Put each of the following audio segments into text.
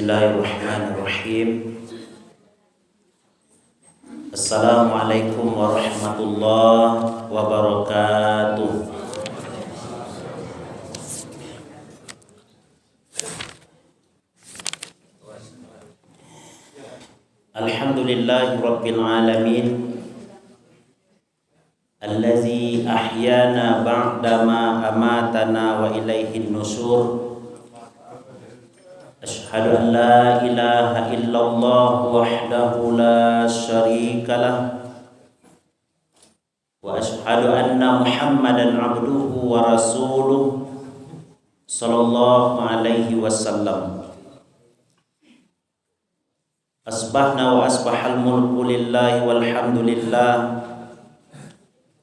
Bismillahirrahmanirrahim. Assalamualaikum warahmatullahi wabarakatuh. Alhamdulillahi rabbil alamin, allazi ahyana ba'dama amatana wa ilaihin nusur. Asyhadu an la ilaha illallah wahdahu la syarikalah wa asyhadu anna Muhammadan abduhu wa rasuluh sallallahu alaihi wasallam. Asbahna wa asbahal mulku lillahi walhamdulillah,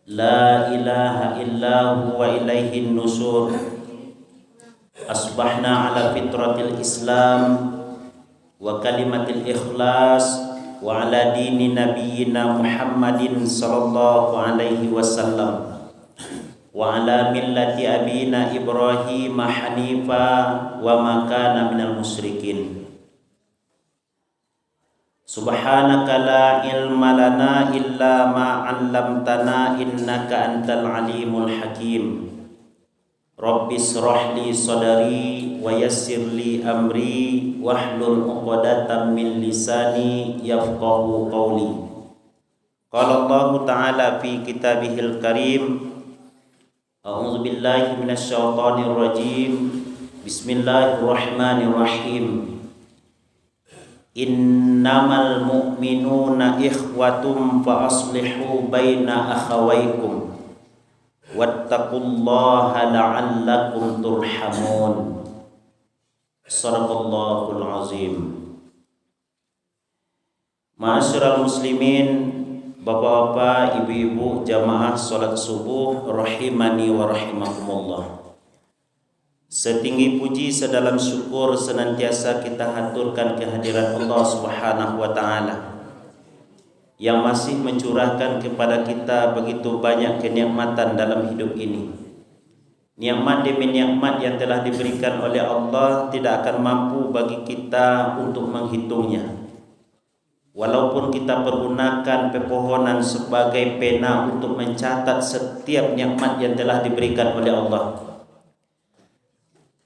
la ilaha illa huwa ilaihin nusur. Asbahna ala fitratil Islam wa kalimatil ikhlas wa ala dini nabiyyina Muhammadin sallallahu alaihi wasallam wa ala millati abina Ibrahim hanifa wa ma kana minal musyrikin. Subhanaka la ilma lana illa ma 'allamtana innaka antal alimul hakim. Rabbi shrah li sadri wa yassir li amri wahlul 'uqdatam min lisani yafqahu qawli. Qala Allah Ta'ala fi kitabihil karim, a'udzu billahi minasy syaithanir rajim. Bismillahirrahmanirrahim. Innamal mu'minuna ikhwatum fa aslihu baina akhawaykum wattaqullaha la'allakum turhamun. Shadaqallahul azim. Ma'asyiral muslimin, bapak-bapak, ibu-ibu, jamaah salat subuh rahimani wa rahimakumullah. Setinggi puji sedalam syukur senantiasa kita haturkan kehadirat Allah Subhanahu wa taala yang masih mencurahkan kepada kita begitu banyak kenikmatan dalam hidup ini. Nikmat demi nikmat yang telah diberikan oleh Allah tidak akan mampu bagi kita untuk menghitungnya. Walaupun kita pergunakan pepohonan sebagai pena untuk mencatat setiap nikmat yang telah diberikan oleh Allah.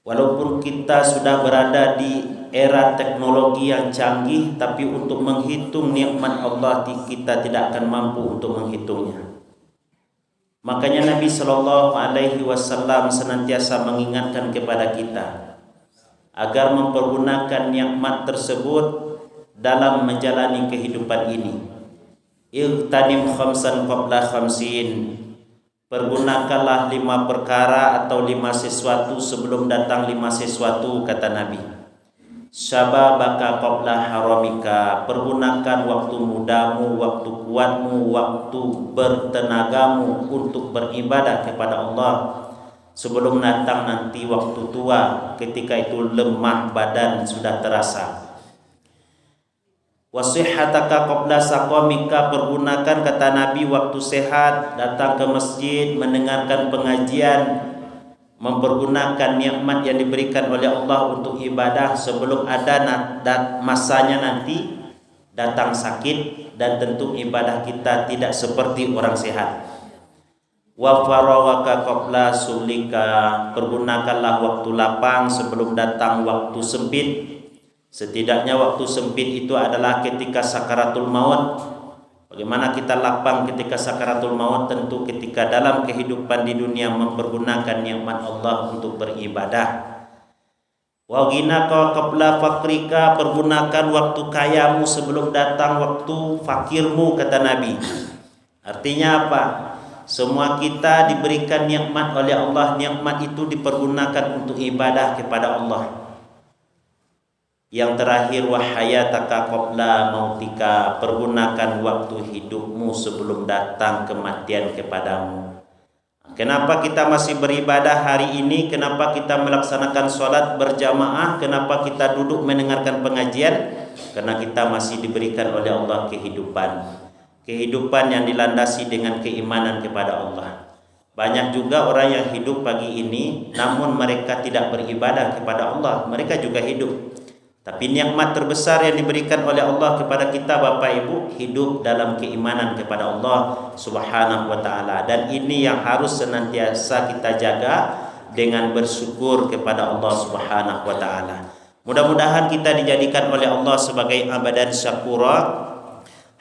Walaupun kita sudah berada di era teknologi yang canggih, tapi untuk menghitung nikmat Allah kita tidak akan mampu untuk menghitungnya. Makanya Nabi Shallallahu Alaihi Wasallam senantiasa mengingatkan kepada kita agar mempergunakan nikmat tersebut dalam menjalani kehidupan ini. Ightanim khamsan qabla khamsin. Pergunakanlah 5 perkara atau 5 sesuatu sebelum datang 5 sesuatu, kata Nabi. Syababaka qabla haramika. Pergunakan waktu mudamu, waktu kuatmu, waktu bertenagamu untuk beribadah kepada Allah sebelum datang nanti waktu tua, ketika itu lemah badan sudah terasa. Wasihhataka qabla saqamika. Pergunakan, kata Nabi, waktu sehat, datang ke masjid, mendengarkan pengajian, mempergunakan nikmat yang diberikan oleh Allah untuk ibadah sebelum ada masanya nanti datang sakit, dan tentu ibadah kita tidak seperti orang sehat. Wa farawaka qabla sulika. Pergunakanlah waktu lapang sebelum datang waktu sempit. Setidaknya waktu sempit itu adalah ketika sakaratul maut. Bagaimana kita lapang ketika sakaratul maut? Tentu ketika dalam kehidupan di dunia mempergunakan nikmat Allah untuk beribadah. Wa ghinaka qabla fakrika. Pergunakan waktu kayamu sebelum datang waktu fakirmu, kata Nabi. Artinya apa? Semua kita diberikan nikmat oleh Allah. Nikmat itu dipergunakan untuk ibadah kepada Allah. Yang terakhir, wahayataka qabla mautika. Pergunakan waktu hidupmu sebelum datang kematian kepadamu. Kenapa kita masih beribadah hari ini? Kenapa kita melaksanakan sholat berjamaah? Kenapa kita duduk mendengarkan pengajian? Karena kita masih diberikan oleh Allah kehidupan. Kehidupan yang dilandasi dengan keimanan kepada Allah. Banyak juga orang yang hidup pagi ini namun mereka tidak beribadah kepada Allah. Mereka juga hidup, Tapi nikmat terbesar yang diberikan oleh Allah kepada kita Bapak Ibu, hidup dalam keimanan kepada Allah Subhanahu wa taala, dan ini yang harus senantiasa kita jaga dengan bersyukur kepada Allah Subhanahu wa taala. Mudah-mudahan kita dijadikan oleh Allah sebagai abadan syakura,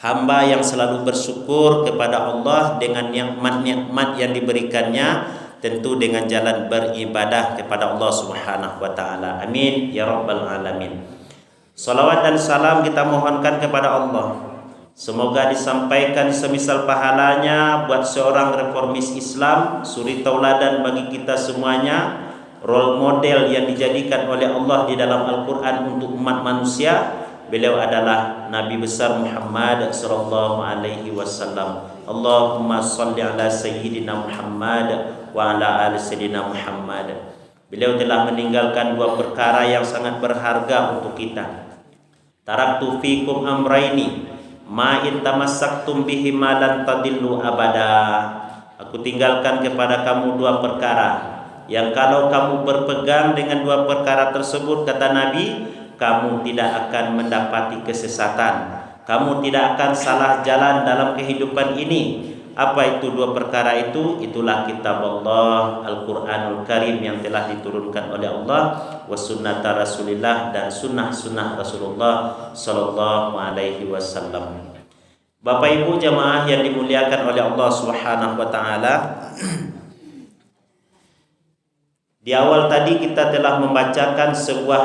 hamba yang selalu bersyukur kepada Allah dengan nikmat-nikmat yang diberikannya, tentu dengan jalan beribadah kepada Allah Subhanahu wa taala. Amin ya rabbal alamin. Salawat dan salam kita mohonkan kepada Allah, semoga disampaikan semisal pahalanya buat seorang reformis Islam, suri tauladan bagi kita semuanya, role model yang dijadikan oleh Allah di dalam Al-Quran untuk umat manusia. Beliau adalah Nabi besar Muhammad sallallahu alaihi wasallam. Allahumma salli ala sayyidina Muhammad wa ala ali sayyidina Muhammad. Beliau telah meninggalkan dua perkara yang sangat berharga untuk kita. Taraktu fikum amraini ma in tamassaktum bihi ma lan tadillu abada. Aku tinggalkan kepada kamu dua perkara yang kalau kamu berpegang dengan dua perkara tersebut, kata Nabi, kamu tidak akan mendapati kesesatan, kamu tidak akan salah jalan dalam kehidupan ini. Apa itu dua perkara itu? Itulah kitab Allah, Al-Quranul Karim yang telah diturunkan oleh Allah, wa sunnata Rasulillah, dan sunnah-sunnah Rasulullah sallallahu alaihi wasallam. Bapak Ibu jamaah yang dimuliakan oleh Allah Subhanahu wa taala, di awal tadi kita telah membacakan sebuah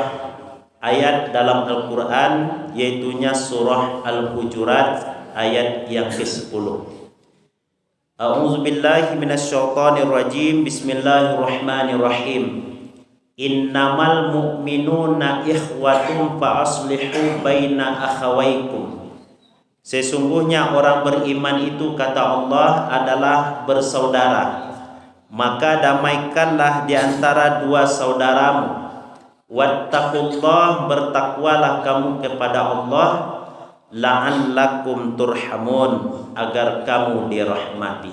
ayat dalam Al-Quran, yaitunya surah Al-Hujurat ayat yang ke-10. A'udzu billahi minasyaitonir rajim. Bismillahirrahmanirrahim. Innamal mu'minuna ikhwatun fa aslihu baina akhawaykum. Sesungguhnya orang beriman itu, kata Allah, adalah bersaudara, maka damaikanlah di antara dua saudaramu. Wattaqullah, bertakwalah kamu kepada Allah, la'allakum turhamun, agar kamu dirahmati.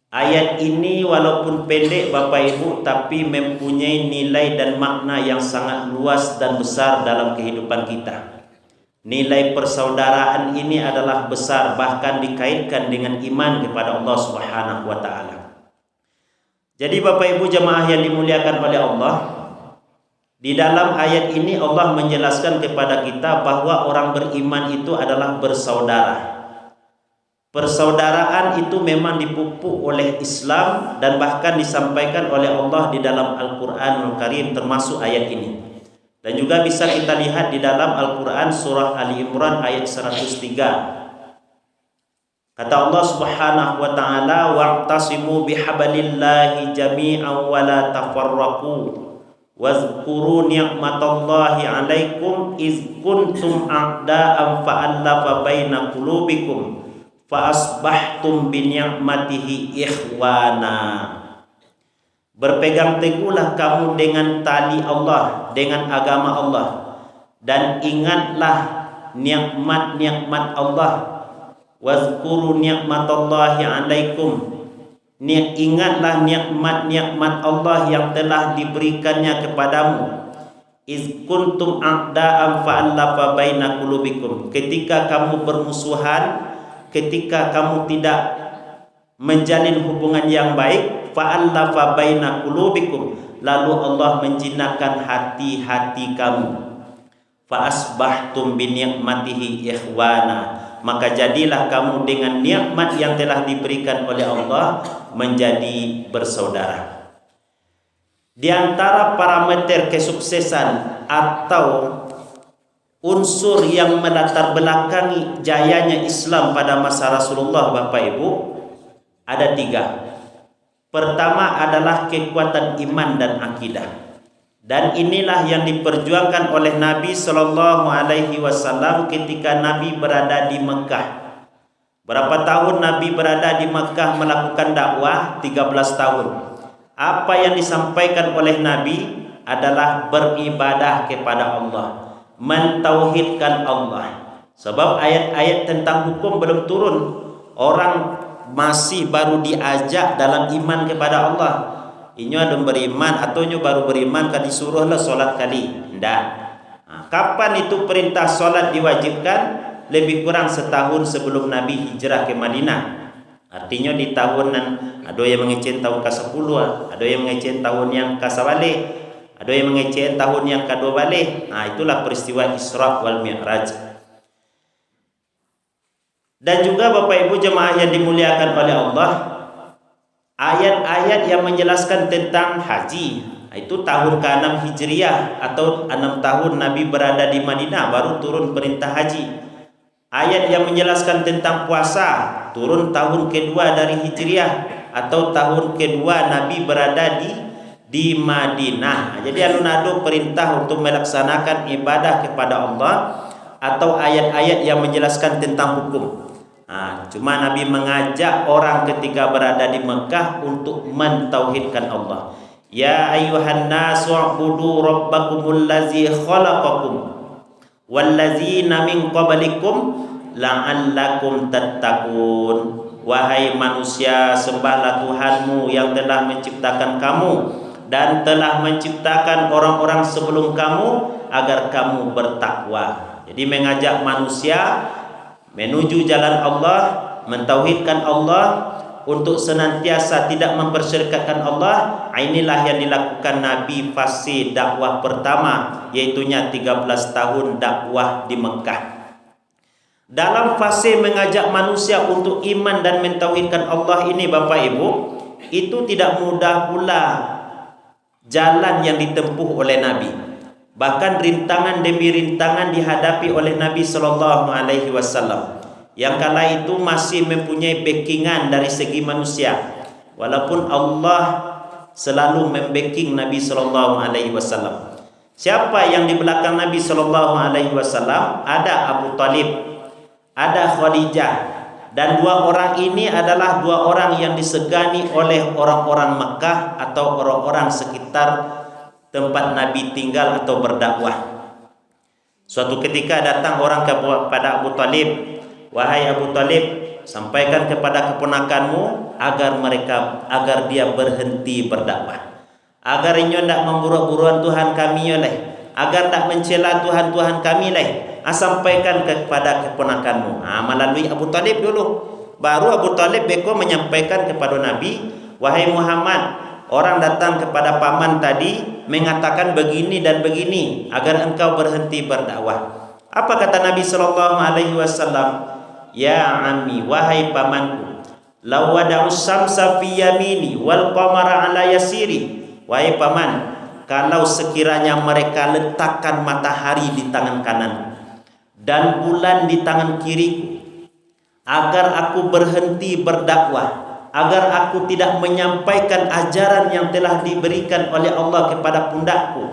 Ayat ini walaupun pendek Bapak Ibu, tapi mempunyai nilai dan makna yang sangat luas dan besar dalam kehidupan kita. Nilai persaudaraan ini adalah besar, bahkan dikaitkan dengan iman kepada Allah Subhanahu wa taala. Jadi Bapak Ibu jemaah yang dimuliakan oleh Allah, di dalam ayat ini Allah menjelaskan kepada kita bahwa orang beriman itu adalah bersaudara. Persaudaraan itu memang dipupuk oleh Islam dan bahkan disampaikan oleh Allah di dalam Al-Quranul Karim, termasuk ayat ini. Dan juga bisa kita lihat di dalam Al-Quran surah Ali Imran ayat 103. Kata Allah Subhanahu wa taala, wa'tasimu bihablillahi jami'an wa la tafarraqu. Wazkuru ni'matallahi 'alaikum iz kuntum a'da'an fa'alafa baina qulubikum fa asbahtum bi ni'matihi ikhwana. Berpegang teguhlah kamu dengan tali Allah, dengan agama Allah, dan ingatlah nikmat-nikmat Allah. Wazkuru ni'matallahi 'alaikum, ingatlah nikmat-nikmat Allah yang telah diberikannya kepadamu. Iz kuntum a'da'an fa'alafa baina qulubikum, ketika kamu bermusuhan, ketika kamu tidak menjalin hubungan yang baik, fa'alafa baina qulubikum, lalu Allah menjinakkan hati-hati kamu. Fa'asbahtum bi ni'matihi ikhwana, maka jadilah kamu dengan nikmat yang telah diberikan oleh Allah menjadi bersaudara. Di antara parameter kesuksesan atau unsur yang melatar belakangi jayanya Islam pada masa Rasulullah Bapak Ibu, ada 3. Pertama adalah kekuatan iman dan akidah. Dan inilah yang diperjuangkan oleh Nabi sallallahu alaihi wasallam ketika Nabi berada di Mekah. Berapa tahun Nabi berada di Mekah melakukan dakwah? 13 tahun. Apa yang disampaikan oleh Nabi adalah beribadah kepada Allah, mentauhidkan Allah. Sebab ayat-ayat tentang hukum belum turun. Orang masih baru diajak dalam iman kepada Allah. Inyo ada beriman atau inyo baru beriman kan disuruhlah solat kali. Ndak. Kapan itu perintah solat diwajibkan? Lebih kurang setahun sebelum Nabi hijrah ke Madinah. Artinya di tahunan, ada yang mengecen tahun ke-10, ada yang mengecen tahun yang ke-11, ada yang mengecen tahun yang ke-12. Itulah peristiwa Isra wal Mi'raj. Dan juga Bapak Ibu jemaah yang dimuliakan oleh Allah, ayat-ayat yang menjelaskan tentang haji itu tahun ke-6 Hijriah atau 6 tahun Nabi berada di Madinah baru turun perintah haji. Ayat yang menjelaskan tentang puasa turun tahun kedua dari Hijriah atau tahun kedua Nabi berada di Madinah. Jadi alun-alun perintah untuk melaksanakan ibadah kepada Allah atau ayat-ayat yang menjelaskan tentang hukum. Cuma Nabi mengajak orang ketika berada di Mekah untuk mentauhidkan Allah. Ya ayyuhan nasu u'budu rabbakumul ladzi khalaqakum wallazina min qablikum la'allakum tattaqun. Wahai manusia, sembahlah Tuhanmu yang telah menciptakan kamu dan telah menciptakan orang-orang sebelum kamu agar kamu bertakwa. Jadi mengajak manusia menuju jalan Allah, mentauhidkan Allah, untuk senantiasa tidak mempersyirikatkan Allah. Inilah yang dilakukan Nabi fase dakwah pertama, yaitunya 13 tahun dakwah di Mekah. Dalam fase mengajak manusia untuk iman dan mentauhidkan Allah ini Bapak Ibu, itu tidak mudah pula jalan yang ditempuh oleh Nabi. Bahkan rintangan demi rintangan dihadapi oleh Nabi SAW, yang kala itu masih mempunyai backingan dari segi manusia, walaupun Allah selalu membacking Nabi SAW. Siapa yang di belakang Nabi SAW? Ada Abu Talib, ada Khadijah, dan dua orang ini adalah dua orang yang disegani oleh orang-orang Mekah atau orang-orang sekitar tempat Nabi tinggal atau berdakwah. Suatu ketika datang orang kepada Abu Talib, wahai Abu Talib, sampaikan kepada keponakanmu agar dia berhenti berdakwah, agar inyo ndak memburuk-buruan Tuhan kami oleh, agar tak mencela Tuhan kami leh. Sampaikan kepada keponakanmu. Melalui Abu Talib dulu, baru Abu Talib beko menyampaikan kepada Nabi, wahai Muhammad, orang datang kepada paman tadi mengatakan begini dan begini agar engkau berhenti berdakwah. Apa kata Nabi SAW? Ya ammi, wahai pamanku, law wada'us samsa fi yamini wal qamara ala yasiri. Wahai paman, kalau sekiranya mereka letakkan matahari di tangan kanan dan bulan di tangan kiri, agar aku berhenti berdakwah, agar aku tidak menyampaikan ajaran yang telah diberikan oleh Allah kepada pundakku,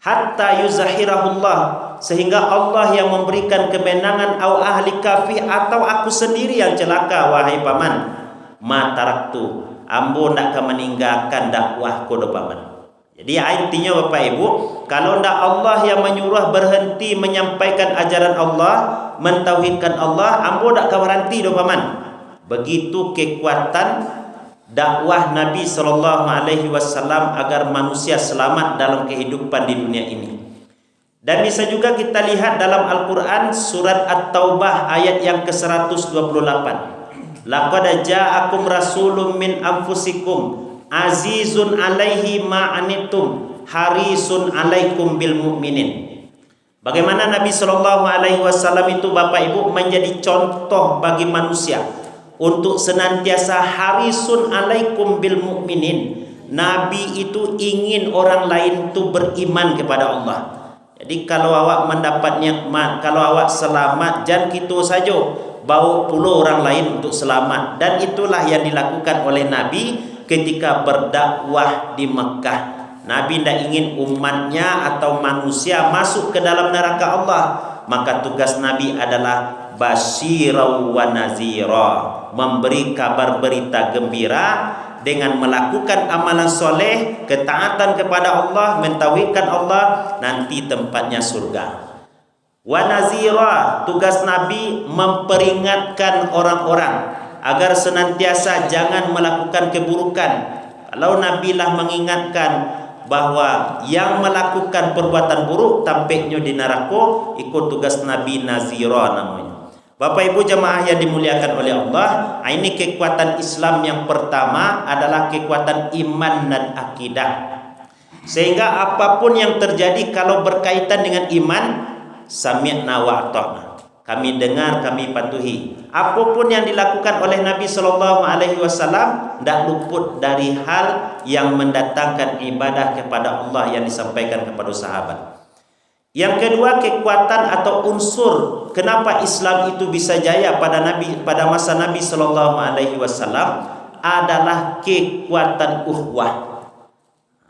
hatta yuzahirahullah, sehingga Allah yang memberikan kemenangan, au ahli kafih, atau aku sendiri yang celaka, wahai paman, ma taraktu, ambo ndak akan meninggalkan dakwah kodo paman. Jadi intinya Bapak Ibu, kalau ndak Allah yang menyuruh berhenti menyampaikan ajaran Allah, mentauhidkan Allah, ambo ndak akan berhenti do paman. Begitu kekuatan dakwah Nabi SAW agar manusia selamat dalam kehidupan di dunia ini. Dan bisa juga kita lihat dalam Al-Quran surat At-Taubah ayat yang ke-128. Laqad ja'akum rasulun min anfusikum azizun alaihi ma'anitum harisun alaikum bil mu'minin. Bagaimana Nabi SAW itu Bapak Ibu menjadi contoh bagi manusia untuk senantiasa harisun alaikum bil mu'minin. Nabi itu ingin orang lain itu beriman kepada Allah. Jadi kalau awak mendapat nikmat, kalau awak selamat, jangan gitu saja, bawa puluh orang lain untuk selamat. Dan itulah yang dilakukan oleh Nabi ketika berdakwah di Mekah. Nabi tidak ingin umatnya atau manusia masuk ke dalam neraka Allah. Maka tugas Nabi adalah basyirau wa nazira, memberi kabar berita gembira dengan melakukan amalan soleh, ketaatan kepada Allah, mentauhidkan Allah, nanti tempatnya surga. Wa nazira, tugas Nabi memperingatkan orang-orang agar senantiasa jangan melakukan keburukan. Kalau Nabi lah mengingatkan bahwa yang melakukan perbuatan buruk tampaknya di neraka ikut tugas Nabi Nazira namanya. Bapak Ibu jemaah yang dimuliakan oleh Allah, ini kekuatan Islam yang pertama adalah kekuatan iman dan akidah. Sehingga apapun yang terjadi kalau berkaitan dengan iman, sami'na wa ata'na. Kami dengar, kami patuhi. Apapun yang dilakukan oleh Nabi sallallahu alaihi wasallam tidak luput dari hal yang mendatangkan ibadah kepada Allah yang disampaikan kepada sahabat. Yang kedua, kekuatan atau unsur kenapa Islam itu bisa jaya pada masa Nabi sallallahu alaihi wasallam adalah kekuatan ukhuwah.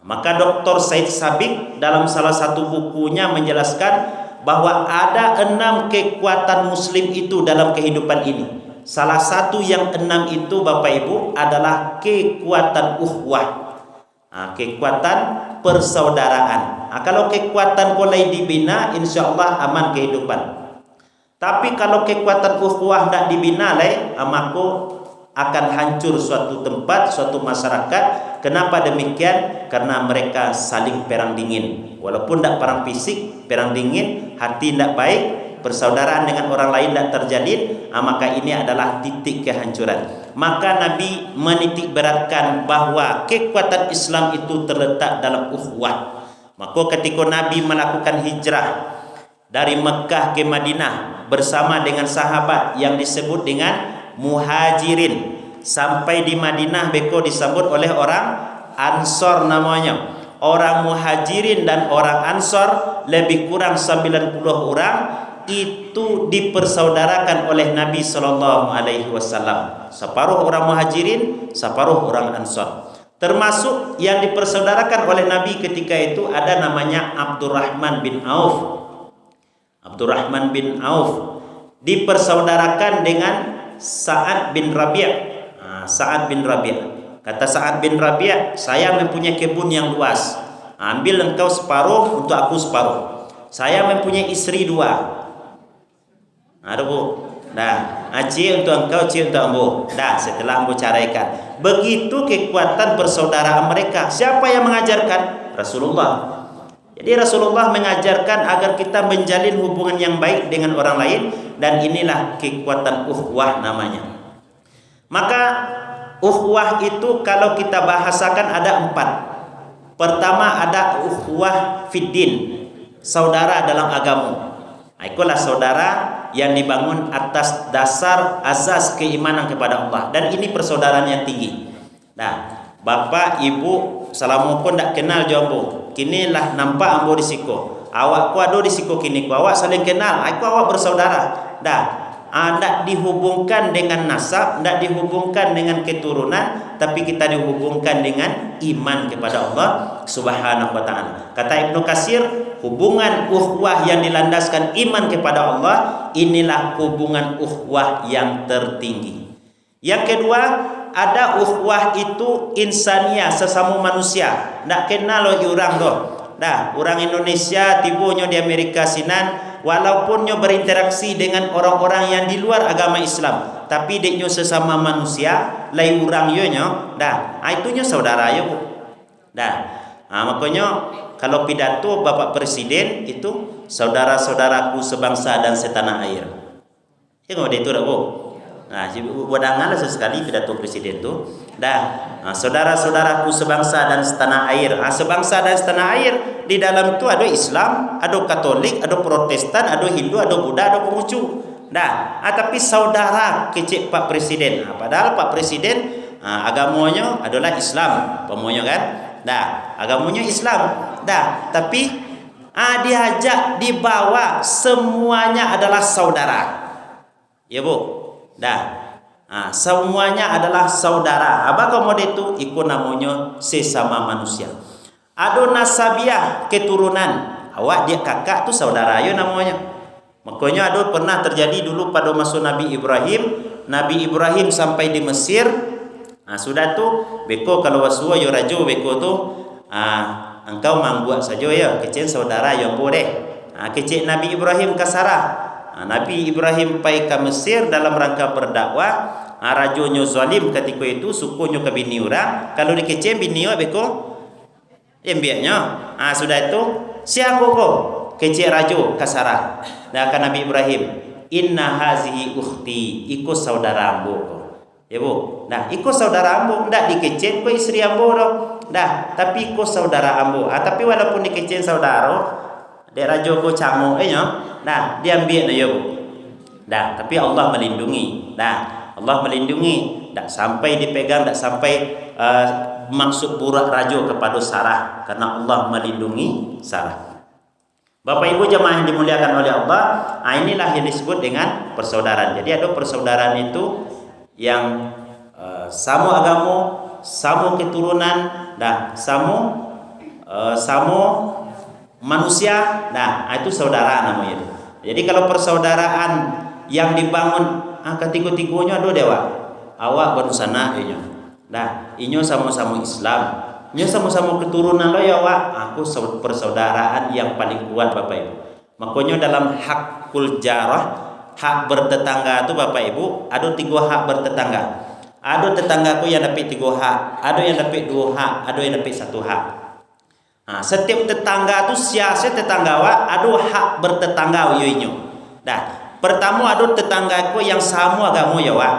Maka Dr. Said Sabiq dalam salah satu bukunya menjelaskan bahwa ada 6 kekuatan muslim itu dalam kehidupan ini. Salah satu yang 6 itu Bapak Ibu adalah kekuatan ukhuwah, kekuatan persaudaraan. Kalau kekuatan mulai dibina, insya Allah aman kehidupan. Tapi kalau kekuatan ukhuwah tidak dibina, maka akan hancur suatu tempat, suatu masyarakat. Kenapa demikian? Karena mereka saling perang dingin. Walaupun tidak perang fisik, perang dingin, hati tidak baik, persaudaraan dengan orang lain tidak terjalin, maka ini adalah titik kehancuran. Maka Nabi menitik beratkan bahwa kekuatan Islam itu terletak dalam ukhuwah. Maka ketika Nabi melakukan hijrah dari Mekah ke Madinah bersama dengan sahabat yang disebut dengan Muhajirin, sampai di Madinah beko disambut oleh orang Ansor namanya. Orang Muhajirin dan orang Ansor lebih kurang 90 orang itu dipersaudarakan oleh Nabi sallallahu alaihi wasallam. Separuh orang Muhajirin, separuh orang Ansor. Termasuk yang dipersaudarakan oleh Nabi ketika itu ada namanya Abdurrahman bin Auf. Abdurrahman bin Auf dipersaudarakan dengan Sa'ad bin Rabi'. Sa'ad bin Rabi'. Kata Sa'ad bin Rabi', saya mempunyai kebun yang luas. Ambil engkau separuh, untuk aku separuh. Saya mempunyai istri 2. Ada bu? Dah, cik untuk engkau, cik untuk ambo. Dah, setelah ambo caraikan. Begitu kekuatan persaudaraan mereka. Siapa yang mengajarkan? Rasulullah. Jadi Rasulullah mengajarkan agar kita menjalin hubungan yang baik dengan orang lain, dan inilah kekuatan ukhuwah namanya. Maka ukhuwah itu kalau kita bahasakan ada 4. Pertama ada ukhuwah fiddin, saudara dalam agama. Itulah saudara yang dibangun atas dasar azas keimanan kepada Allah, dan ini persaudaraan yang tinggi. Nah, bapak ibu selama pun tak kenal jombo, kinilah nampak ambo risiko. Awak ku ada risiko kini ku awak saling kenal, aku awak bersaudara. Dah, tidak dihubungkan dengan nasab, tidak dihubungkan dengan keturunan, tapi kita dihubungkan dengan iman kepada Allah Subhanahu wa ta'ala. Kata Ibnu Katsir, hubungan ukhuwah yang dilandaskan iman kepada Allah, inilah hubungan ukhuwah yang tertinggi. Yang kedua, ada ukhuwah itu insaniyah, sesama manusia. Tak kenal lagi orang tu. Dah, orang Indonesia tibunya di Amerika sinan, walaupun nyo berinteraksi dengan orang-orang yang di luar agama Islam, tapi deknyo sesama manusia, lain orang yo nyo, dah, itu nyo saudara yo. Dah. Makanya kalau pidato Bapak Presiden itu saudara-saudaraku sebangsa dan setanah air. Tengok dia itu dah bu. Nah, wadangan sesekali pidato presiden tu. Dah, saudara-saudaraku sebangsa dan setanah air. Sebangsa dan setanah air di dalam itu ada Islam, ada Katolik, ada Protestan, ada Hindu, ada Buddha, ada Konghucu. Dah, tapi saudara kecil Pak Presiden. Padahal Pak Presiden agamanya adalah Islam, pemohonnya kan? Dah, agamanya Islam. Dah, tapi diajak dibawa semuanya adalah saudara. Ya bu. Dah, semuanya adalah saudara. Apa kemudian itu? Ikut namanya sesama manusia. Ada nasabiah keturunan. Awak dia kakak tu saudara yo namanya. Makanya ada pernah terjadi dulu pada masa Nabi Ibrahim. Nabi Ibrahim sampai di Mesir. Sudah tu beko kalau wasua yo rajo beko tu engkau mangbuat saja ya. Kecil saudara yang boleh. Kecil Nabi Ibrahim ke Sarah. Nabi Ibrahim pai ke Mesir dalam rangka berdakwah. Rajonyo zalim ketika itu sukunya ke bini orang. Kalau dikecem bini beko Biaknya. Sudah itu siapa kau? Kecil rajo kasara. Dan akan Nabi Ibrahim, inna hazihi ukhti, ikut saudara ambo ko. Ya bu, nah ikut saudara ambo, ndak dikecen ko istri ambo dong. Dah, tapi ikut saudara ambo. Tapi walaupun dikecen saudara, dek rajo ko camu nah dia ambil na ya bu. Dah, tapi Allah melindungi. Dah, Allah melindungi. Tak sampai dipegang, tak sampai maksud buruk rajo kepada Sarah, karena Allah melindungi Sarah. Bapak Ibu jemaah yang dimuliakan oleh Allah, inilah yang disebut dengan persaudaraan. Jadi ada persaudaraan itu yang sama agama, sama keturunan, sama manusia. Itu saudara namanya. Jadi kalau persaudaraan yang dibangun ketiga-tiganya ada dewa. Awak baru sana inyo sama-sama Islam, inyo sama-sama keturunan lo ya awak. Aku persaudaraan yang paling kuat Bapak Ibu. Makanya dalam hakul jarah, hak bertetangga itu Bapak Ibu, ada 3 hak bertetangga. Ada tetanggaku yang dapat 3 hak, ada yang dapat 2 hak, ada yang dapat 1 hak. Setiap tetangga itu siasa tetangga awak ada hak bertetangga inyo. Pertama ada tetanggaku yang sama agama ya awak.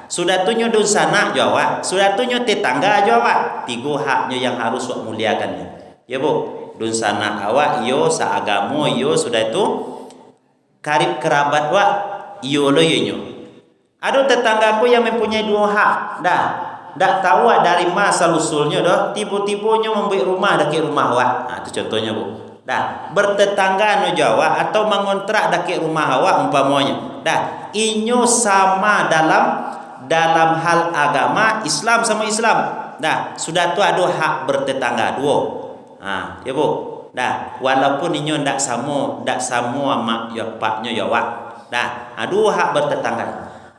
Sudah tunyo dun sana Jawa, sudah tunyo tetangga Jawa. 3 haknya yang harus wak muliakannya. Ya bu, dun sana awak yo seagama yo, sudah itu karib kerabat wak yo lo yo. Ada tetanggaku yang mempunyai 2 hak. Dak tahu dari masa usulnya dah, tiba-tibanya membeli rumah dekat rumah awak. Itu contohnya bu. Bertetangga no Jawa atau mengontrak dekat rumah awak umpamanya. Inyo sama dalam hal agama Islam sama Islam. Sudah tu ada hak bertetangga 2. Ya bu. Walaupun inyo ndak sama mak ya paknya ya wak. Ada hak bertetangga.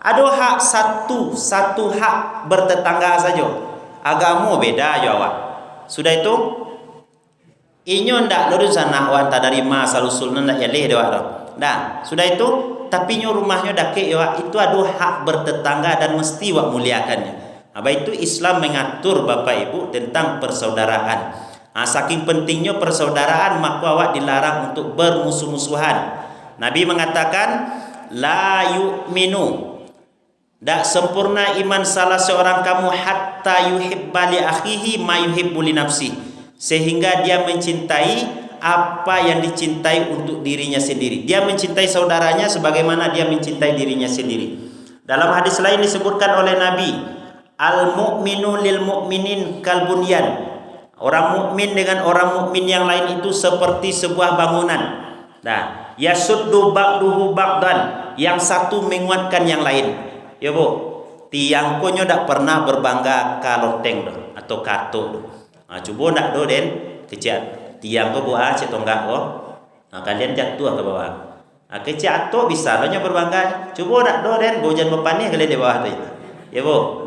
Ada hak satu hak bertetangga saja. Agama beda ya wak. Sudah itu inyo ndak lurus sana wanta dari masa usulna ndak yaleh dewa dah. Sudah itu tapi nyo rumahnya dake ya itu ada hak bertetangga dan mesti wak muliakannya. Itu Islam mengatur Bapak Ibu tentang persaudaraan. Saking pentingnya persaudaraan maka awak dilarang untuk bermusuh-musuhan. Nabi mengatakan la yu'minu, dak sempurna iman salah seorang kamu hatta yuhibba li akhihi ma yuhibbu li nafsi, sehingga dia mencintai apa yang dicintai untuk dirinya sendiri. Dia mencintai saudaranya sebagaimana dia mencintai dirinya sendiri. Dalam hadis lain disebutkan oleh Nabi, al-mu'minu lil mu'minin kal bunyan. Orang mukmin dengan orang mukmin yang lain itu seperti sebuah bangunan. Yasuddu ba'duhu ba'dan, yang satu menguatkan yang lain. Ya bu, tiang konyo dak pernah berbangga kaloteng doh atau kato doh. Coba ndak do den kecil. Tiang ko buah cetonggak ko. Kalian jatuh ke bawah. Kecil atau bisa lo nya berbangga. Coba ndak do den bojan bepani kalian di bawah tu. Ya bu,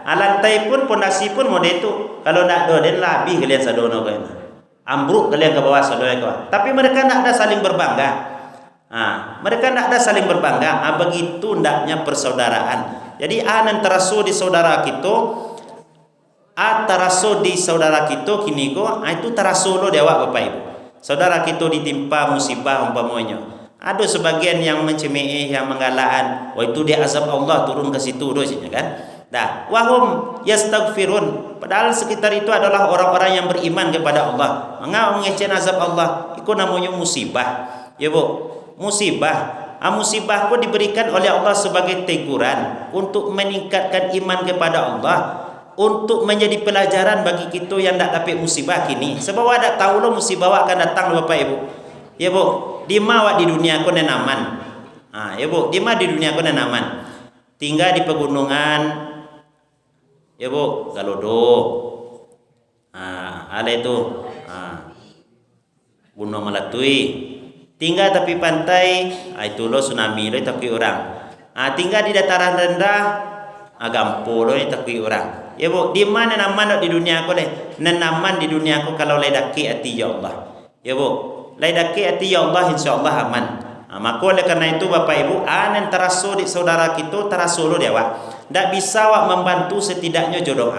lantai pun pondasi pun model itu. Kalau ndak do den labi kalian sadono ko. Ambruk kalian ke bawah sadono ko. Tapi mereka ndak ada saling berbangga. Mereka ndak ada saling berbangga. Begitu ndaknya persaudaraan. Jadi antara di saudara kita taraso di saudara kita kini ko itu taraso lo dewa Bapak Ibu. Saudara kita ditimpa musibah umpamanya. Ada sebagian yang mencemeh, yang menggalaan, itu dia azab Allah turun ke situ dosanya kan. Wahum yastaghfirun, padahal sekitar itu adalah orang-orang yang beriman kepada Allah. Mengecen azab Allah, itu namanya musibah. Ya bu, musibah. Musibah pun diberikan oleh Allah sebagai teguran untuk meningkatkan iman kepada Allah, untuk menjadi pelajaran bagi kita yang tak dapat musibah kini. Sebab awak tak tahu lo musibah akan datang Bapak Ibu. Ya bu, di mana di dunia ko nenaman. Ya bu, di mana di dunia ko nenaman. Tinggal di pegunungan. Ya bu, Galodo. Ada itu. Gunung Melatui. Tinggal tepi pantai, itu lo tsunami lo tapi orang. Tinggal di dataran rendah, Gampo lo tapi orang. Ya bu, di mana naman di dunia ko le? Nenaman di dunia ko kalau ledaki ati ya Allah. Ya bu, ledaki ati ya Allah insyaallah aman. Maka oleh karena itu Bapak Ibu, anen teraso di saudara kita teraso lo dia wak. Ndak bisa wak membantu setidaknya jodoh.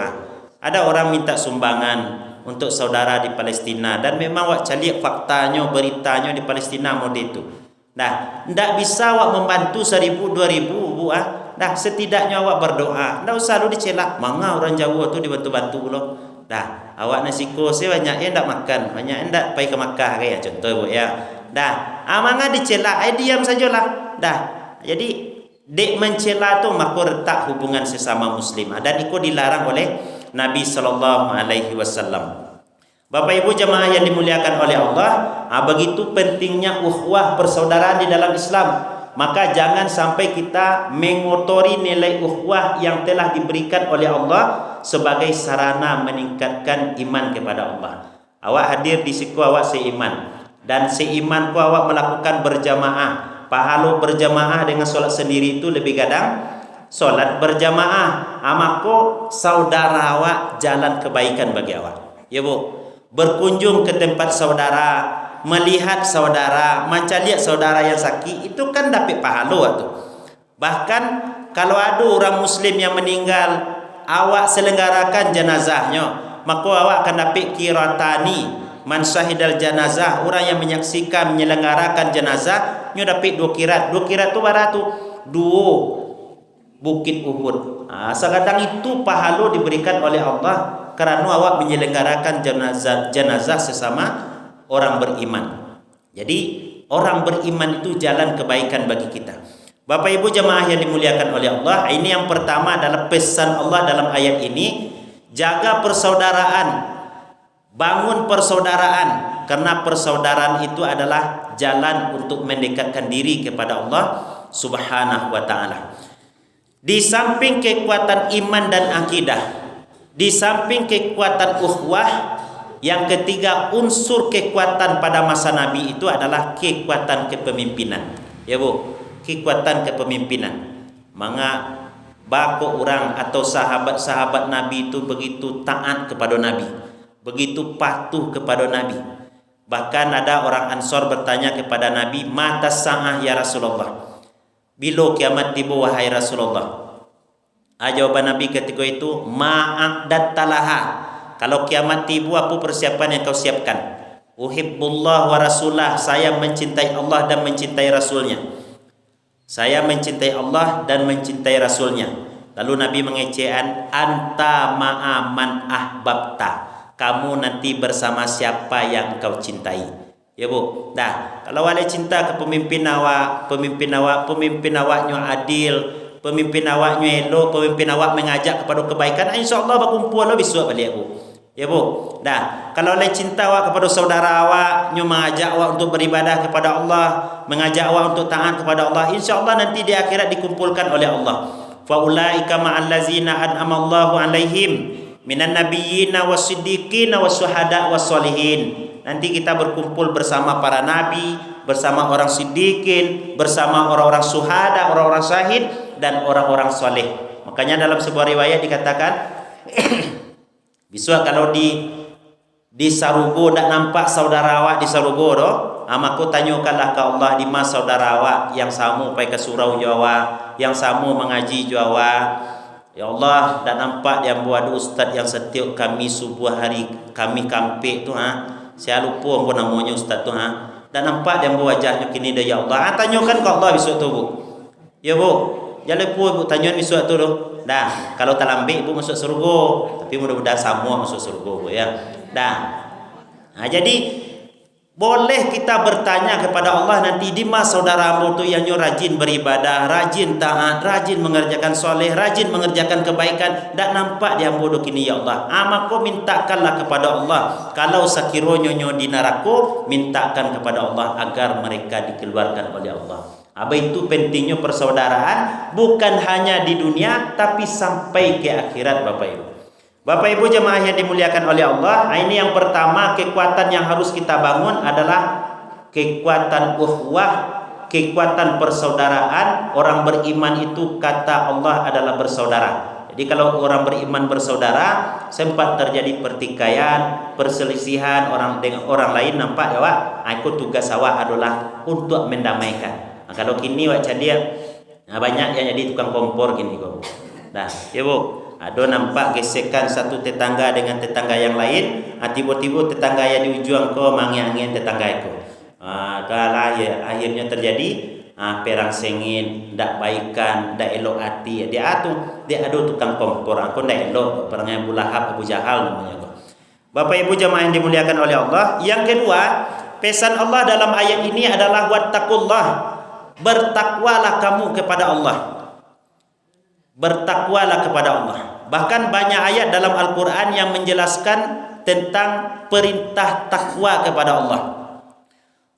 Ada orang minta sumbangan untuk saudara di Palestina. Dan memang awak cari faktanya, beritanya di Palestina model itu. Nah, ndak bisa awak membantu 1000 2000 bu ah. Dah setidaknya awak berdoa. Ndak usah lu dicelak. Manga orang Jawa tu dibantu-bantu loh. Dah, awak nasiko saya banyak yang ndak makan, banyak yang ndak pergi ke Makkah kayak contoh bu ya. Dah, manga dicelak, diam sajalah. Dah. Jadi dek mencela tu maka retak hubungan sesama muslim. Dan itu dilarang oleh Nabi sallallahu alaihi wasallam. Bapak Ibu jemaah yang dimuliakan oleh Allah, begitu pentingnya ukhuwah persaudaraan di dalam Islam. Maka jangan sampai kita mengotori nilai ukhuwah yang telah diberikan oleh Allah sebagai sarana meningkatkan iman kepada Allah. Awak hadir di siku awak seiman, dan seiman ku awak melakukan berjamaah. Pahala berjamaah dengan solat sendiri itu lebih gadang solat berjamaah. Maka saudara awak jalan kebaikan bagi awak. Ya bu, berkunjung ke tempat saudara, melihat saudara, mencari saudara yang sakit, itu kan dapat pahala tu. Bahkan kalau ada orang muslim yang meninggal, awak selenggarakan jenazahnya, maka awak akan dapat kiratani man syahidal janazah, orang yang menyaksikan menyelenggarakan jenazah, nyo dapat 2 kirat. 2 kirat tu berapa tu? 2 bukit Uhud. Sekadang itu pahala diberikan oleh Allah kerana awak menyelenggarakan jenazah sesama orang beriman. Jadi orang beriman itu jalan kebaikan bagi kita. Bapak Ibu jemaah yang dimuliakan oleh Allah, ini yang pertama adalah pesan Allah dalam ayat ini, jaga persaudaraan, bangun persaudaraan, karena persaudaraan itu adalah jalan untuk mendekatkan diri kepada Allah Subhanahu wa taala. Di samping kekuatan iman dan akidah, di samping kekuatan ukhuwah, yang ketiga unsur kekuatan pada masa Nabi itu adalah kekuatan kepemimpinan. Ya bu, kekuatan kepemimpinan. Maka bako orang atau sahabat-sahabat Nabi itu begitu taat kepada Nabi, begitu patuh kepada Nabi. Bahkan ada orang Ansor bertanya kepada Nabi, mata sa'ah ya Rasulullah, bila kiamat tiba wahai Rasulullah? Jawaban Nabi ketika itu, ma'aqdat talaha, kalau kiamat tiba apa persiapan yang kau siapkan? Uhibbullah wa rasulah, saya mencintai Allah dan mencintai Rasulnya. Saya mencintai Allah dan mencintai Rasulnya. Lalu Nabi mengecekan, anta ma'aman ahbabta, kamu nanti bersama siapa yang kau cintai. Ya bu, dah. Kalau ada cinta ke pemimpin awaknya adil, pemimpin awaknya elok, pemimpin awak mengajak kepada kebaikan, insya-Allah berkumpul lo besok balik bu. Ya bu, dah. Kalau ada cinta awak kepada saudara awak, mengajak awak untuk beribadah kepada Allah, mengajak awak untuk taat kepada Allah, insya-Allah nanti di akhirat dikumpulkan oleh Allah. Fa ulaika ma'al ladzina an'ama Allahu 'alaihim minan nabiyyina wasiddiqina wasyuhada wassolihin. Nanti kita berkumpul bersama para nabi, bersama orang siddiqin, bersama orang-orang syuhada, orang-orang syahid, dan orang-orang soleh. Makanya dalam sebuah riwayat dikatakan besok kalau di Sarugo tak nampak saudara awak di Sarugo doh, maka tanyakanlah ke Allah di mana saudara awak yang sama pergi ke surau Jawa, yang sama mengaji Jawa. Ya Allah, tak nampak yang buat ustaz yang setiap kami subuh hari kami kampik tu saya lupa apa namanya ustaz tu tak nampak yang wajahnya kini dah ya Allah. Tanyakan ke Allah besok tu bu. Ya bu, jangan lupa bu tanya besok tu doh. Dah, kalau tak lambik ibu masuk surga, tapi mudah-mudahan semua masuk surga bu ya. Dah. Jadi boleh kita bertanya kepada Allah nanti, di mana saudaramu tu yang rajin beribadah, rajin taat, rajin mengerjakan soleh, rajin mengerjakan kebaikan, tak nampak dia bodoh kini ya Allah. Maka mintakanlah kepada Allah, kalau sekiranya di neraka, mintakan kepada Allah agar mereka dikeluarkan oleh Allah. Itu pentingnya persaudaraan, bukan hanya di dunia tapi sampai ke akhirat Bapak Ibu. Bapak Ibu jemaah yang dimuliakan oleh Allah, ini yang pertama, kekuatan yang harus kita bangun adalah kekuatan ukhuwah, kekuatan persaudaraan. Orang beriman itu kata Allah adalah bersaudara. Jadi kalau orang beriman bersaudara, sempat terjadi pertikaian, perselisihan orang dengan orang lain, nampak ya Pak, aku tugas awak adalah untuk mendamaikan. Kalau kini wak dia banyak yang jadi tukang kompor gini kok. Nah, ya Bu. Ada nampak gesekan satu tetangga dengan tetangga yang lain, tiba-tiba tetangga yang di ujung ko mangin-angin tetangga itu. Kalau ya, akhirnya terjadi perang sengit, ndak baikan, ndak elok hati. Dia ada tukang kompor, aku ndak elok perangai Abu Lahab, Abu Jahal namanya. Bapak Ibu jemaah yang dimuliakan oleh Allah. Yang kedua, pesan Allah dalam ayat ini adalah wattaqullah. Bertakwalah kamu kepada Allah. Bertakwalah kepada Allah. Bahkan banyak ayat dalam Al-Quran yang menjelaskan tentang perintah takwa kepada Allah.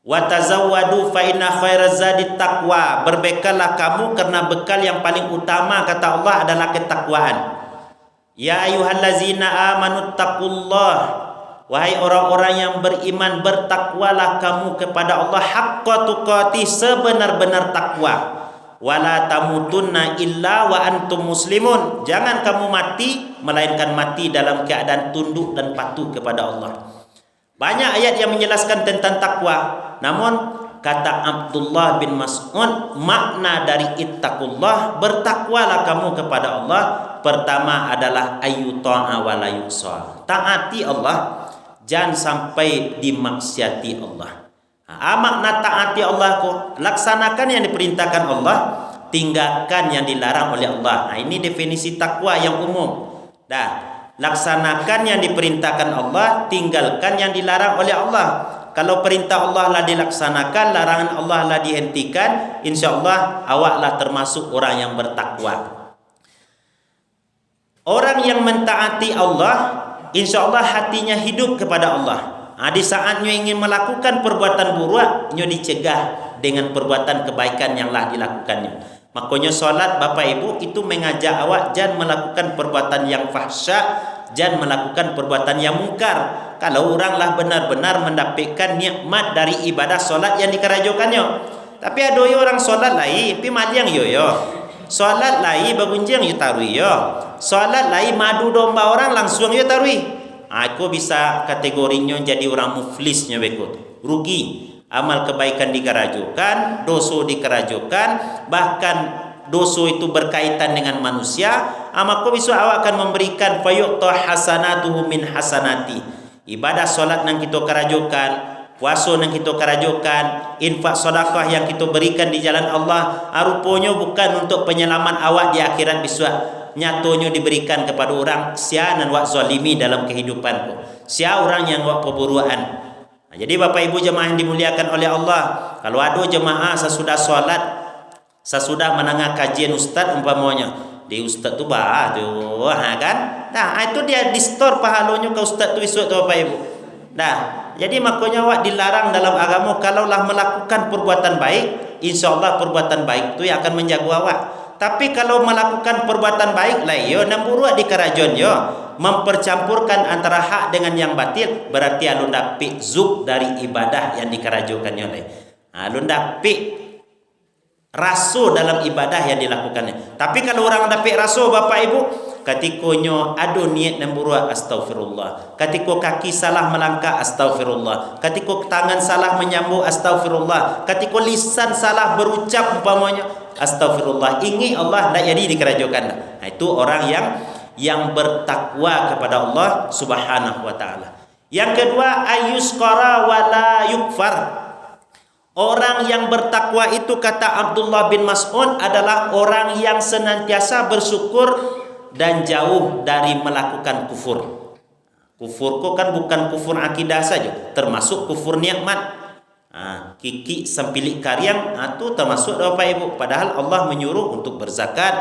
Wa tazawwadu fa inna khairaz zadi taqwa. Berbekallah kamu karena bekal yang paling utama kata Allah adalah ketakwaan. Ya ayyuhallazina amanu taqullah. Wahai orang-orang yang beriman, bertakwalah kamu kepada Allah haqqa tuqatih, sebenar-benar takwa. Wala tamutunna illa wa antum muslimun. Jangan kamu mati melainkan mati dalam keadaan tunduk dan patuh kepada Allah. Banyak ayat yang menjelaskan tentang takwa. Namun kata Abdullah bin Mas'ud, makna dari ittaqullah, bertakwalah kamu kepada Allah, pertama adalah ayyuta'a wa la yu'sa. Taati Allah, jangan sampai dimaksiati Allah. Makna taati Allah kok, laksanakan yang diperintahkan Allah, tinggalkan yang dilarang oleh Allah. Ini definisi takwa yang umum. Laksanakan yang diperintahkan Allah, tinggalkan yang dilarang oleh Allah. Kalau perintah Allah lah dilaksanakan, larangan Allah lah dihentikan, insyaallah awaklah termasuk orang yang bertakwa. Orang yang mentaati Allah, insyaallah hatinya hidup kepada Allah. Di saatnya ingin melakukan perbuatan buruk, nyo dicegah dengan perbuatan kebaikan yang lah dilakukannya. Makanya solat Bapak Ibu itu mengajak awak jangan melakukan perbuatan yang fahsya, jangan melakukan perbuatan yang mungkar. Kalau oranglah benar-benar mendapatkan nikmat dari ibadah solat yang dikerajokannya. Tapi ada orang solat lai, pi maliang yo. Solat lai bagunjang yo tarui yo. Solat lai madu domba orang langsung yo tarui. Aku bisa kategorinya jadi orang muflisnya bekut. Rugi. Amal kebaikan dikerajukan, dosa dikerajukan, bahkan dosa itu berkaitan dengan manusia. Maka bisa awak akan memberikan fayuqta hasanatuhu min hasanati. Ibadah solat yang kita kerajukan, puasa yang kita kerajukan, infak sedekah yang kita berikan di jalan Allah, rupanya bukan untuk penyelaman awak di akhirat bisa. Nyatonya diberikan kepada orang sia dan wak zalimi dalam kehidupanku. Sia orang yang wak perburuan. Jadi Bapak Ibu jemaah yang dimuliakan oleh Allah, kalau ada jemaah sesudah solat, sesudah menengah kajian ustaz umpamanya, di ustaz tu bah tu, kan? Itu dia distor pahalanya ke ustaz tu esok tu Bapak Ibu. Jadi makanya awak dilarang dalam agama kalaulah melakukan perbuatan baik, insyaallah perbuatan baik tu yang akan menjaga awak. Tapi kalau melakukan perbuatan baik lah yo namburu di kerajon yo, mempercampurkan antara hak dengan yang batil, berarti alun dapik zuk dari ibadah yang dikerajokannya oleh. Alun dapik raso dalam ibadah yang dilakukannya. Tapi kalau orang dapik raso Bapak Ibu, katikonyo ado niat namburu astagfirullah. Katiko kaki salah melangkah astagfirullah. Katiko tangan salah menyambung astagfirullah. Katiko lisan salah berucap umpamanya astagfirullah. Ingi Allah tak jadi dikerajokan. Itu orang yang bertakwa kepada Allah Subhanahu wa taala. Yang kedua, ayusqara wala yukfar. Orang yang bertakwa itu kata Abdullah bin Mas'ud adalah orang yang senantiasa bersyukur dan jauh dari melakukan kufur. Kufur kok kan bukan kufur akidah saja, termasuk kufur nikmat. Kiki sempilik karyang itu termasuk Bapak Ibu. Padahal Allah menyuruh untuk berzakat,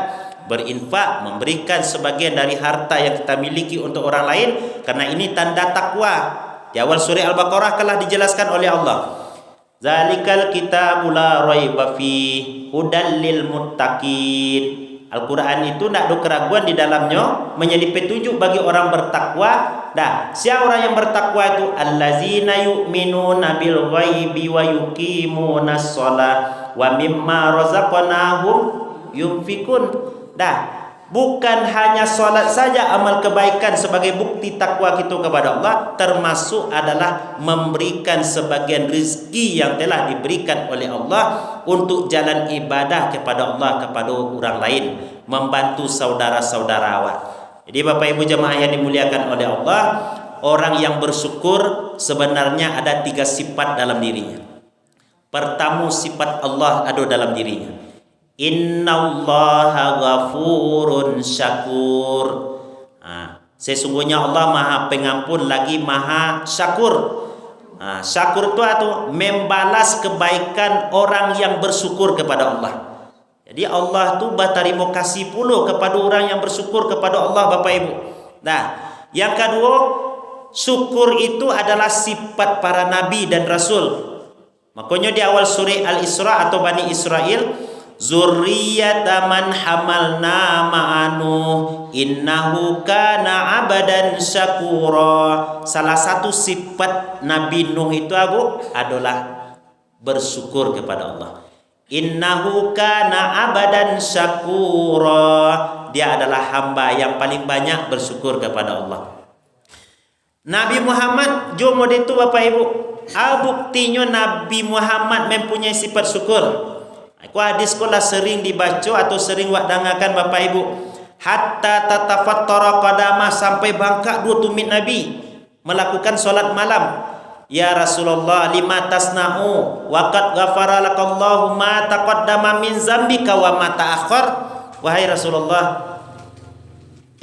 berinfak, memberikan sebagian dari harta yang kita miliki untuk orang lain, karena ini tanda takwa. Di awal surah Al-Baqarah telah dijelaskan oleh Allah. Zalikal kitabul la raiba fi hudal lil muttaqin. Al-Quran itu tidak ada keraguan di dalamnya, menjadi petunjuk bagi orang bertakwa. Siapa orang yang bertakwa itu? Allazina yu'minuna bil ghaibi wa yuqimunas shalah wa mimma razaqnahum yunfikun. Bukan hanya salat saja amal kebaikan sebagai bukti takwa kita kepada Allah, termasuk adalah memberikan sebagian rezeki yang telah diberikan oleh Allah untuk jalan ibadah kepada Allah kepada orang lain, membantu saudara-saudara awak. Jadi Bapak Ibu jemaah yang dimuliakan oleh Allah, orang yang bersyukur sebenarnya ada 3 sifat dalam dirinya. Pertama, sifat Allah ada dalam dirinya. Innallaha ghafurun syakur. Sesungguhnya Allah Maha Pengampun lagi Maha Syakur. Syakur itu membalas kebaikan orang yang bersyukur kepada Allah. Jadi Allah tu berterima kasih pula kepada orang yang bersyukur kepada Allah, Bapak Ibu. Nah, yang kedua, syukur itu adalah sifat para nabi dan rasul. Makanya di awal surah Al-Isra atau Bani Israel, zurriyata man hamalna ma'anu innahu kana abadan syakura. Salah satu sifat Nabi Nuh itu adalah bersyukur kepada Allah. Innahu kana abadan syakura. Dia adalah hamba yang paling banyak bersyukur kepada Allah. Nabi Muhammad jomo itu Bapak Ibu, buktinya Nabi Muhammad mempunyai sifat syukur. Aku hadis kula sering dibaca atau sering wadangakan Bapak Ibu. Hatta tatafattara qadama, sampai bangkak 2 tumit Nabi melakukan solat malam. Ya Rasulullah, lima tasna'u wa qad ghafara lakallahu ma taqaddama min zambika wa ma ta'akhkhar. Wahai Rasulullah,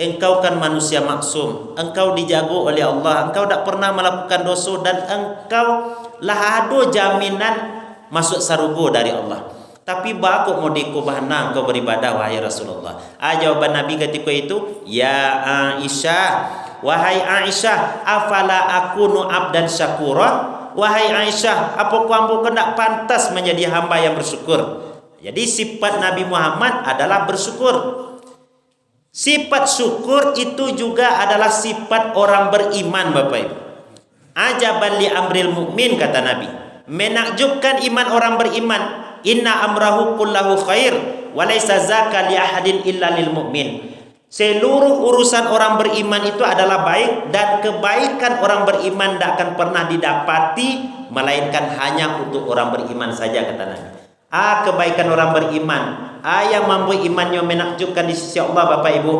engkau kan manusia maksum, engkau dijaga oleh Allah, engkau tak pernah melakukan dosa, dan engkau lah ada jaminan masuk surga dari Allah. Tapi bakok mau dikubahna engkau beribadah wahai Rasulullah. Jawaban Nabi ketika itu, ya Aisyah, wahai Aisyah, afala akunu abdan syakura. Wahai Aisyah, apakah kamu hendak pantas menjadi hamba yang bersyukur? Jadi sifat Nabi Muhammad adalah bersyukur. Sifat syukur itu juga adalah sifat orang beriman, Bapak Ibu. Ajaban li amril mukmin, kata Nabi. Menakjubkan iman orang beriman. Inna amrahu kullahu khair wa laisa zaka li ahadin illa lil mu'min. Seluruh urusan orang beriman itu adalah baik, dan kebaikan orang beriman tidak akan pernah didapati melainkan hanya untuk orang beriman saja, kata Nabi. Kebaikan orang beriman, yang membuat imannya menakjubkan di sisi Allah, Bapak Ibu.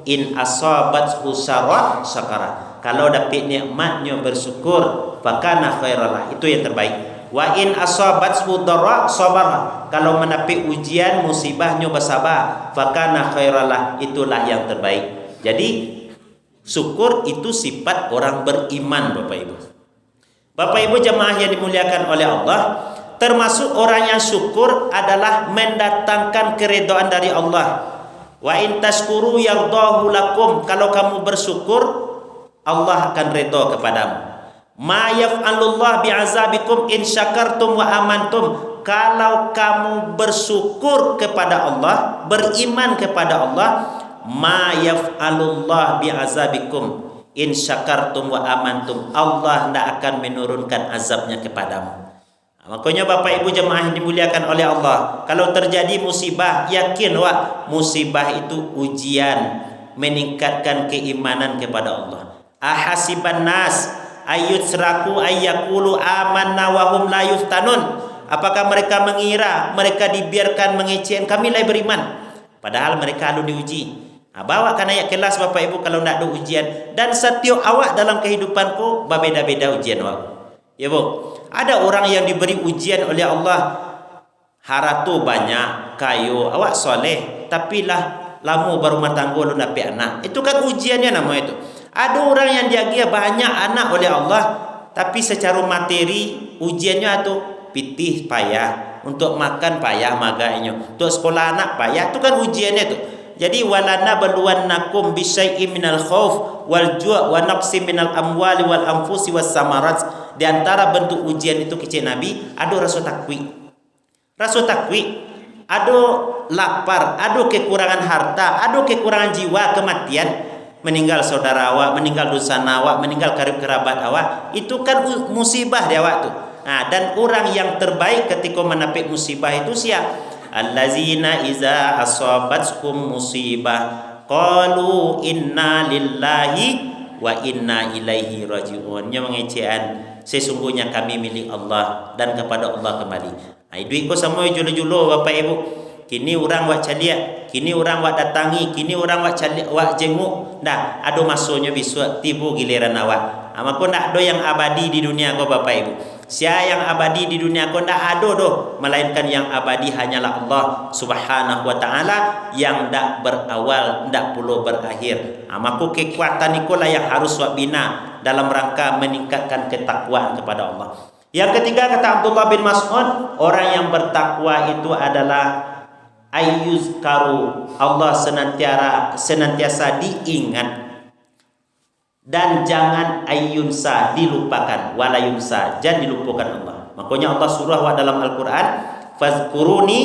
In asabat husara syakara. Kalau dapat nikmatnya bersyukur, fakana khairalah, itu yang terbaik. Wa in asabat hudara sabar. Kalau mendapat ujian musibahnya bersabar, fakana khairalah, itulah yang terbaik. Jadi syukur itu sifat orang beriman, Bapak Ibu. Bapak Ibu jemaah yang dimuliakan oleh Allah, termasuk orang yang syukur adalah mendatangkan keridhaan dari Allah. Wa in tashkuru yardahu lakum. Kalau kamu bersyukur, Allah akan redha kepadamu. Ma yaf'alullah bi'azabikum in syakartum wa amantum. Kalau kamu bersyukur kepada Allah, beriman kepada Allah, ma yaf'alullah bi'azabikum in syakartum wa amantum. Allah tidak akan menurunkan azabnya kepadamu. Makanya Bapak Ibu jemaah yang dimuliakan oleh Allah, kalau terjadi musibah, yakin musibah itu ujian meningkatkan keimanan kepada Allah. Ahasiban nas ayyutsraku ayyakulu amanna wa hum la yuftanun. Apakah mereka mengira mereka dibiarkan mengecewakan kami lah beriman, padahal mereka lalu diuji. Bawakan ayat kelas Bapak Ibu kalau tidak ada ujian. Dan setiap awak dalam kehidupanku berbeda-beda ujian awak. Ya Bu, ada orang yang diberi ujian oleh Allah, haratu banyak, kayu, awak soleh, tapi lah lama berumah tangga lu dapat anak. Itu kan ujiannya nama itu. Ada orang yang dia banyak anak oleh Allah, tapi secara materi ujiannya itu pitih payah, untuk makan payah maganya, untuk sekolah anak payah, itu kan ujiannya itu. Jadi walana baluwannakum bisyai'in minal khauf wal ju' wa naqsi minal amwali wal anfusi was samarat. Di antara bentuk ujian itu kecil Nabi, ada rasa takwi. Rasa takwi, ada lapar, ada kekurangan harta, ada kekurangan jiwa, kematian, meninggal saudara awak, meninggal dosa awak, meninggal karib kerabat awak, itu kan musibah di awak tu. Dan orang yang terbaik ketika menapik musibah itu siapa? Allazina iza asabatkum musibah qalu inna lillahi wa inna ilaihi raji'un. Nya mengecehan, sesungguhnya kami milik Allah dan kepada Allah kembali. Duit ko semua julo-julo Bapak Ibu. kini orang wak caliak, kini orang wak datangi, kini orang wak caliak, wak jenguk. Dah, ado masanya bisu tibu giliran awak. Maka ndak ada yang abadi di dunia kau Bapak Ibu. Siapa yang abadi di dunia kau ndak ada doh, melainkan yang abadi hanyalah Allah Subhanahu wa taala yang ndak berawal, ndak pula berakhir. Maka kekuatan itulah yang harus wak bina dalam rangka meningkatkan ketakwaan kepada Allah. Yang ketiga kata Abdullah bin Mas'ud, orang yang bertakwa itu adalah ayyuzkaru, Allah senantiasa diingat, dan jangan ayyunsa, dilupakan, wala yunsa, jangan dilupakan Allah. Makanya Allah surah wa dalam Al-Quran, fazkuruni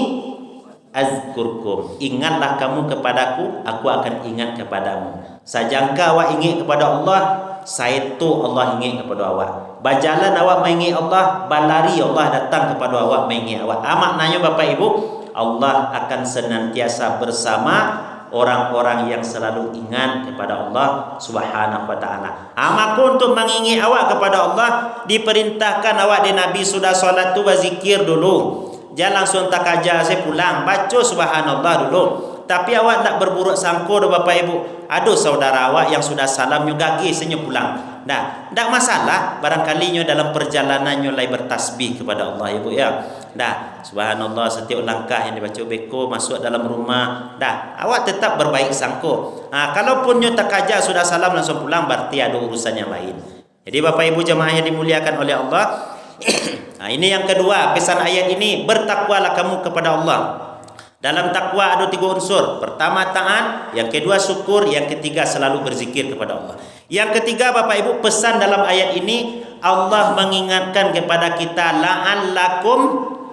azkurkum, ingatlah kamu kepadaku, aku akan ingat kepadamu. Sajangka awak ingat kepada Allah, saya tu Allah ingat kepada awak. Berjalan awak mengingat Allah, berlari Allah datang kepada awak mengingat awak. Maknanya Bapak Ibu, Allah akan senantiasa bersama orang-orang yang selalu ingat kepada Allah Subhanahu wa taala. Maka untuk mengingat awak kepada Allah, diperintahkan awak di Nabi sudah solat tu berzikir dulu. Jangan langsung tak aja saya pulang, baca subhanallah dulu. Tapi awak tak berburuk sangka dah Bapak Ibu. Ada saudara awak yang sudah salam nyo gagi senyo pulang. Dah, tak masalah barangkali nyo dalam perjalanan nyo lai bertasbih kepada Allah Ibu ya. Dah, subhanallah setiap langkah yang dibaca beko masuk dalam rumah. Dah, awak tetap berbaik sangka. Kalaupun nyo tak aja sudah salam langsung pulang, berarti ada urusan yang lain. Jadi Bapak Ibu jemaah yang dimuliakan oleh Allah, ini yang kedua pesan ayat ini, bertakwalah kamu kepada Allah. Dalam takwa ada 3 unsur. Pertama taat, yang kedua syukur, yang ketiga selalu berzikir kepada Allah. Yang ketiga Bapak Ibu, pesan dalam ayat ini Allah mengingatkan kepada kita la'allakum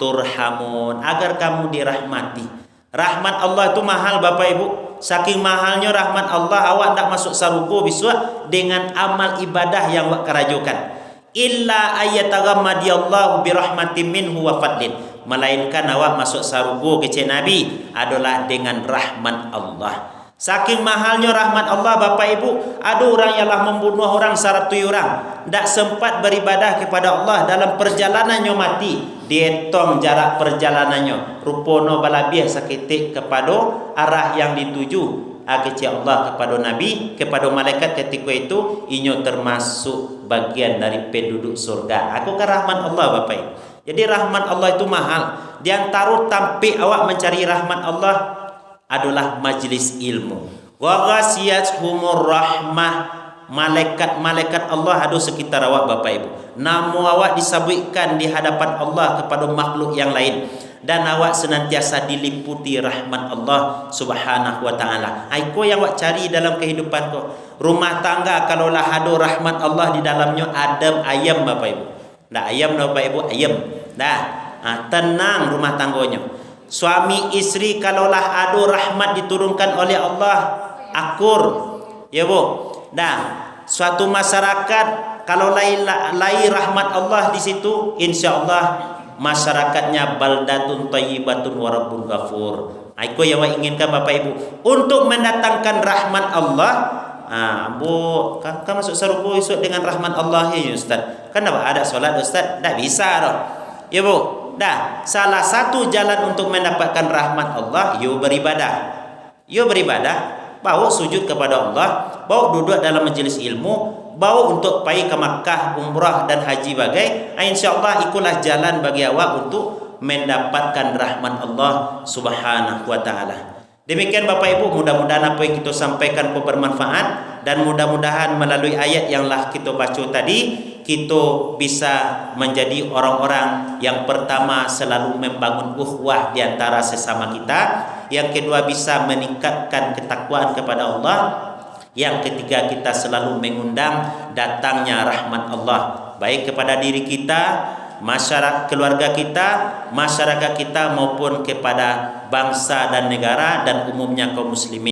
turhamun, agar kamu dirahmati. Rahmat Allah itu mahal Bapak Ibu. Saking mahalnya rahmat Allah, awak tak masuk surga besok dengan amal ibadah yang awak kerajukan. Illa ayataghammadiyallahu birahmatin minhu wa fadlin, melainkan awak masuk surga kecil Nabi adalah dengan rahmat Allah. Saking mahalnya rahmat Allah Bapak Ibu, ada orang yang lah membunuh orang 100 orang, tak sempat beribadah kepada Allah. Dalam perjalanannya mati, dihitung jarak perjalanannya, rupono balabih sakitik kepada arah yang dituju. Kecil Allah kepada Nabi, kepada malaikat ketika itu, inyo termasuk bagian dari penduduk surga. Aku kan rahmat Allah Bapak Ibu. Jadi rahmat Allah itu mahal. Di antara tampik awak mencari rahmat Allah adalah majlis ilmu. Wa ghasiyatuhumur rahmah, malaikat-malaikat Allah ada sekitar awak Bapak Ibu. Nama awak disabitkan di hadapan Allah kepada makhluk yang lain, dan awak senantiasa diliputi rahmat Allah Subhanahu wa taala. Aiko yang awak cari dalam kehidupan kau. Rumah tangga kalaulah ada rahmat Allah di dalamnya, adem ayam Bapak Ibu. Nah, ayam Bapak Ibu, ayam. Dah, tenang rumah tangganya. Suami istri kalaulah ada rahmat diturunkan oleh Allah, akur. Ya Bu. Dah, suatu masyarakat kalau lai rahmat Allah di situ, insyaallah masyarakatnya baldatun thayyibatun wa rabbun ghafur. Itu yang saya inginkan Bapak Ibu, untuk mendatangkan rahmat Allah. Bu, kan masuk surga esok dengan rahmat Allah ya Ustaz. Kan ada solat Ustaz? Tak bisa dah. Ya Bu. Dah, salah satu jalan untuk mendapatkan rahmat Allah, you beribadah. You beribadah, bawa sujud kepada Allah, bawa duduk dalam majlis ilmu, bawa untuk pergi ke Makkah, umrah dan haji bagai. InsyaAllah itulah jalan bagi awak untuk mendapatkan rahmat Allah Subhanahu wa ta'ala. Demikian Bapak Ibu, mudah-mudahan apa yang kita sampaikan bermanfaat, dan mudah-mudahan melalui ayat yang lah kita baca tadi, kita bisa menjadi orang-orang yang pertama selalu membangun ukhuwah di antara sesama kita, yang kedua bisa meningkatkan ketakwaan kepada Allah, yang ketiga kita selalu mengundang datangnya rahmat Allah baik kepada diri kita, masyarakat, keluarga kita, masyarakat kita, maupun kepada bangsa dan negara dan umumnya kaum muslimin.